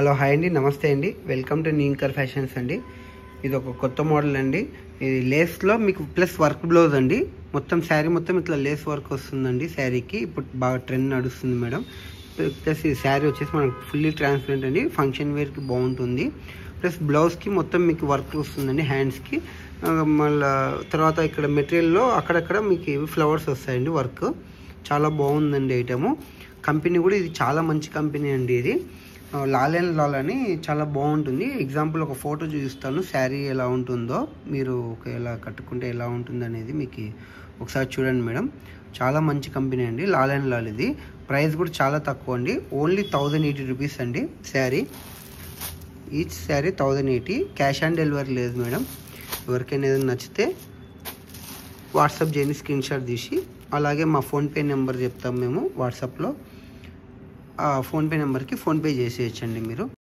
Hello hi అండి, నమస్తే అండి. వెల్కమ్ టు న్యూకర్ ఫ్యాషన్స్ అండి. ఇది ఒక కొత్త మోడల్ అండి. ఇది లేస్లో మీకు ప్లస్ వర్క్ బ్లౌజ్ అండి. మొత్తం శారీ మొత్తం ఇట్లా లేస్ వర్క్ వస్తుందండి. శారీకి ఇప్పుడు బాగా ట్రెండ్ నడుస్తుంది మేడం. ప్లస్ ఈ శారీ వచ్చేసి మనకు ఫుల్లీ ట్రాన్స్పరెంట్ అండి. ఫంక్షన్ వేర్కి బాగుంటుంది. ప్లస్ బ్లౌజ్కి మొత్తం మీకు వర్క్ వస్తుందండి హ్యాండ్స్కి. మళ్ళీ తర్వాత ఇక్కడ మెటీరియల్లో అక్కడక్కడ మీకు ఫ్లవర్స్ వస్తాయండి. వర్క్ చాలా బాగుందండి. ఐటము కంపెనీ కూడా ఇది చాలా మంచి కంపెనీ అండి. ఇది లాల్ అండ్ లాల్ అని చాలా బాగుంటుంది. ఎగ్జాంపుల్ ఒక ఫోటో చూపిస్తాను, శారీ ఎలా ఉంటుందో మీరు ఎలా కట్టుకుంటే ఎలా ఉంటుంది అనేది మీకు ఒకసారి చూడండి మేడం. చాలా మంచి కంపెనీ అండి లాల్ అండ్ లాల్. ఇది ప్రైస్ కూడా చాలా తక్కువ అండి. ఓన్లీ 1080 రూపీస్ అండి sari. Each sari 1080. Cash on delivery లేదు మేడం. ఎవరికైనా ఏదైనా నచ్చితే వాట్సాప్ చేయండి, స్క్రీన్ షాట్ తీసి. అలాగే మా ఫోన్పే నెంబర్ చెప్తాం మేము వాట్సాప్లో. ఫోన్పే నెంబర్కి ఫోన్పే చేసేయచ్చండి మీరు.